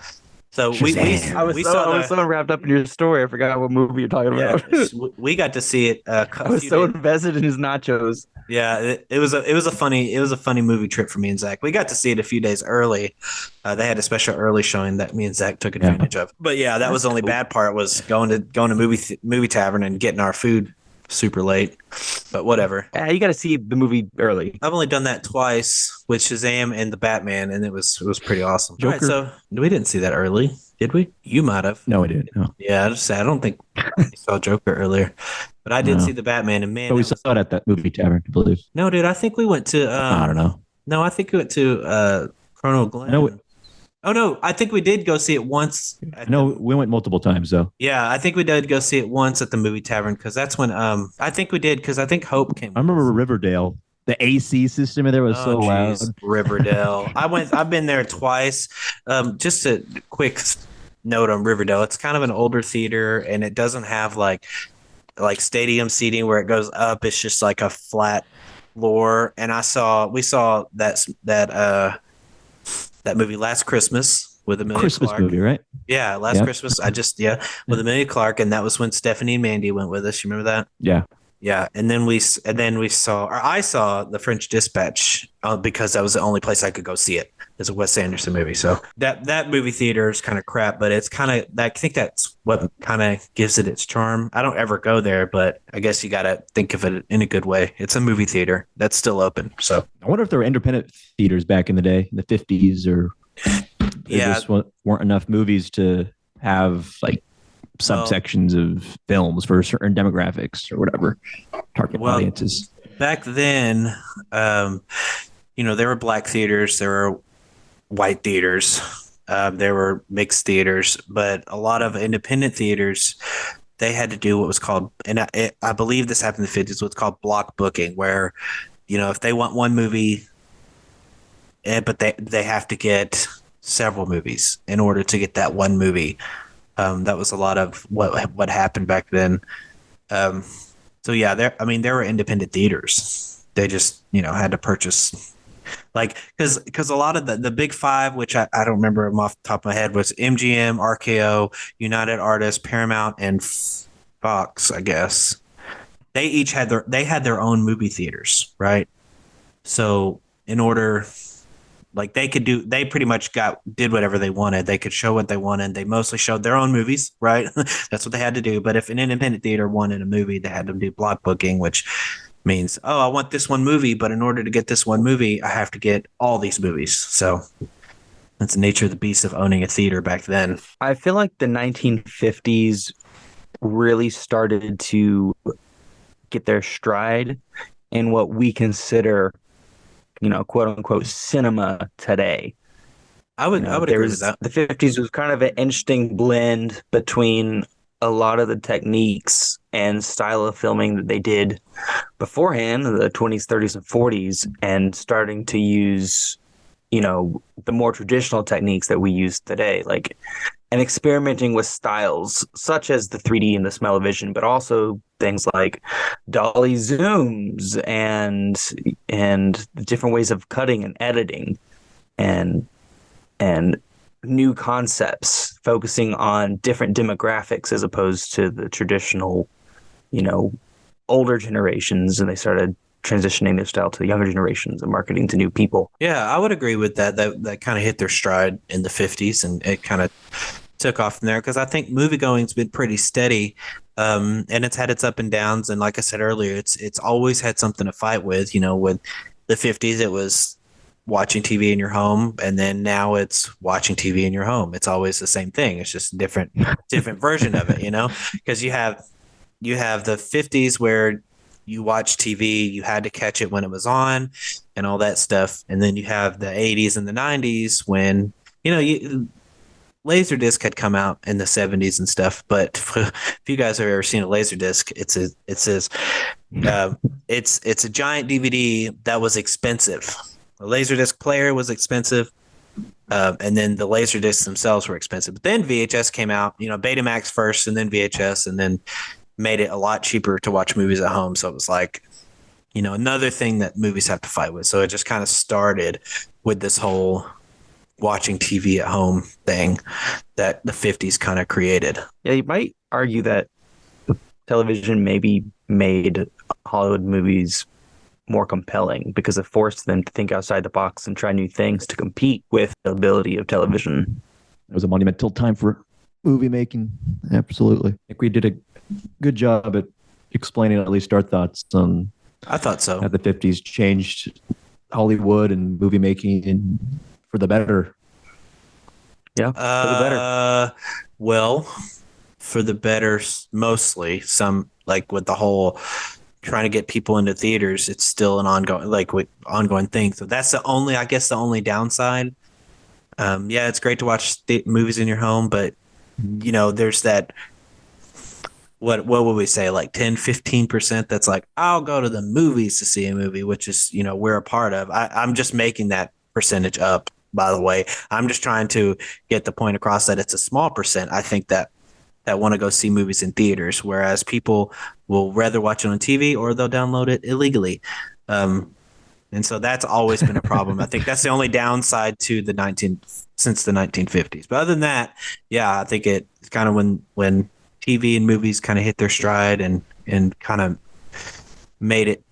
So Shazam. I was so wrapped up in your story, I forgot what movie you're talking yeah, about. we got to see it I was so invested in his nachos. Yeah, it was a funny movie trip for me and Zach. We got to see it a few days early. They had a special early showing that me and Zach took advantage of. But yeah, that was the only bad part was going to movie tavern and getting our food super late. But whatever. You got to see the movie early. I've only done that twice with Shazam and the Batman, and it was pretty awesome. All right, Joker? so we didn't see that early, did we? You might have. No, I didn't. No. Yeah, I don't think we saw Joker earlier, but I did No. see the Batman, and man, But we saw it at that movie tavern, I believe. no, dude, I think we went to. I don't know. No, I think we went to Chrono Glen. No, Oh no, I think we did go see it once. No, we went multiple times though. Yeah, I think we did go see it once at the movie tavern because that's when I think we did because I think Hope came. I remember Riverdale. The AC system in there was so loud. Riverdale. I've been there twice. Just a quick note on Riverdale. It's kind of an older theater and it doesn't have like stadium seating where it goes up. It's just like a flat floor. And we saw that movie Last Christmas with Amelia Christmas Clark. movie, right? Yeah, Last Christmas. With Amelia Clark, and that was when Stephanie and Mandy went with us. You remember that? Yeah. Yeah, and then we saw, or I saw The French Dispatch because that was the only place I could go see it. It's a Wes Anderson movie, so that movie theater is kind of crap, but it's kind of I think that's what kind of gives it its charm. I don't ever go there, but I guess you got to think of it in a good way. It's a movie theater that's still open, so I wonder if there were independent theaters back in the day, in the 50s, or there just weren't enough movies to have like subsections of films for certain demographics or whatever target audiences. Back then, there were black theaters, there were white theaters, there were mixed theaters, but a lot of independent theaters, they had to do what was called, and I believe this happened in the 50s, what's called block booking, where, if they want one movie, but they have to get several movies in order to get that one movie. That was a lot of what happened back then. So yeah, there were independent theaters. They just had to purchase, like, because a lot of the big five, which I don't remember them off the top of my head, was MGM, RKO, United Artists, Paramount, and Fox. I guess they each had their own movie theaters, right? So in order. Like they pretty much did whatever they wanted. They could show what they wanted. They mostly showed their own movies, right? That's what they had to do. But if an independent theater wanted a movie, they had to do block booking, which means, I want this one movie, but in order to get this one movie, I have to get all these movies. So that's the nature of the beast of owning a theater back then. I feel like the 1950s really started to get their stride in what we consider quote unquote cinema today. I would agree with that. The 50s was kind of an interesting blend between a lot of the techniques and style of filming that they did beforehand, in the 20s, 30s, and 40s, and starting to use, the more traditional techniques that we use today, like, and experimenting with styles such as the 3D and the smell-o-vision, but also things like dolly zooms and different ways of cutting and editing and and new concepts focusing on different demographics as opposed to the traditional, older generations, and they started transitioning their style to the younger generations and marketing to new people. Yeah, I would agree with that. That kind of hit their stride in the 50s, and it kind of took off from there, because I think movie going's been pretty steady, and it's had its up and downs. And like I said earlier, it's always had something to fight with. With the 50s, it was watching TV in your home, and then now it's watching TV in your home. It's always the same thing. It's just a different version of it, because you have the 50s where you watch TV, you had to catch it when it was on and all that stuff. And then you have the 80s and the 90s when, Laserdisc had come out in the 70s and stuff. But if you guys have ever seen a Laserdisc, it's a giant DVD that was expensive. The Laserdisc player was expensive. And then the Laserdiscs themselves were expensive. But then VHS came out, Betamax first and then VHS, and then made it a lot cheaper to watch movies at home. So it was like, another thing that movies have to fight with. So it just kind of started with this whole watching TV at home thing that the 50s kind of created. Yeah, you might argue that television maybe made Hollywood movies more compelling because it forced them to think outside the box and try new things to compete with the ability of television. It was a monumental time for movie making. Absolutely. I think we did a good job at explaining at least our thoughts on I thought so. how the 50s changed Hollywood and movie making and for the better. Yeah, for the better. Well, for the better, mostly. Some, like with the whole trying to get people into theaters, it's still an ongoing thing. So that's the only downside. Yeah, it's great to watch movies in your home, but there's that. What would we say, like 10-15% that's like, I'll go to the movies to see a movie, which is, we're a part of. I'm just making that percentage up, by the way. I'm just trying to get the point across that it's a small percent, I think, that want to go see movies in theaters, whereas people will rather watch it on TV or they'll download it illegally. And so that's always been a problem. I think that's the only downside to since the 1950s. But other than that, yeah, I think it's kind of when TV and movies kind of hit their stride and kind of made it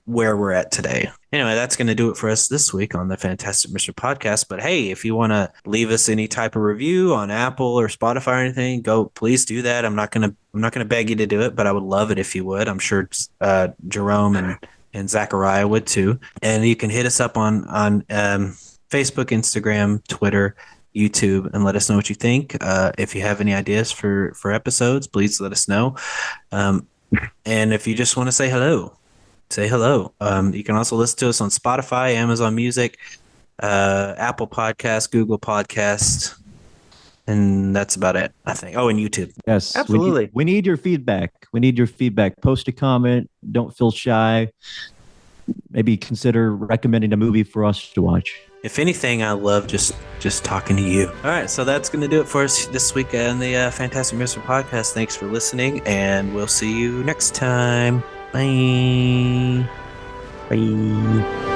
where we're at today. Anyway, that's going to do it for us this week on the Fantastic Mr. Podcast. But hey, if you want to leave us any type of review on Apple or Spotify or anything, please do that. I'm not going to beg you to do it, but I would love it if you would. I'm sure Jerome and Zachariah would too. And you can hit us up on Facebook, Instagram, Twitter, YouTube, and let us know what you think. If you have any ideas for episodes, please let us know. And if you just want to say hello, say hello. You can also listen to us on Spotify, Amazon Music, Apple Podcasts, Google Podcasts, and that's about it, I think. Oh, and YouTube. Yes, absolutely. We need your feedback. Post a comment. Don't feel shy. Maybe consider recommending a movie for us to watch. If anything, I love just talking to you. All right, so that's going to do it for us this week on the Fantastic Mr. Podcast. Thanks for listening, and we'll see you next time. Bye. Bye.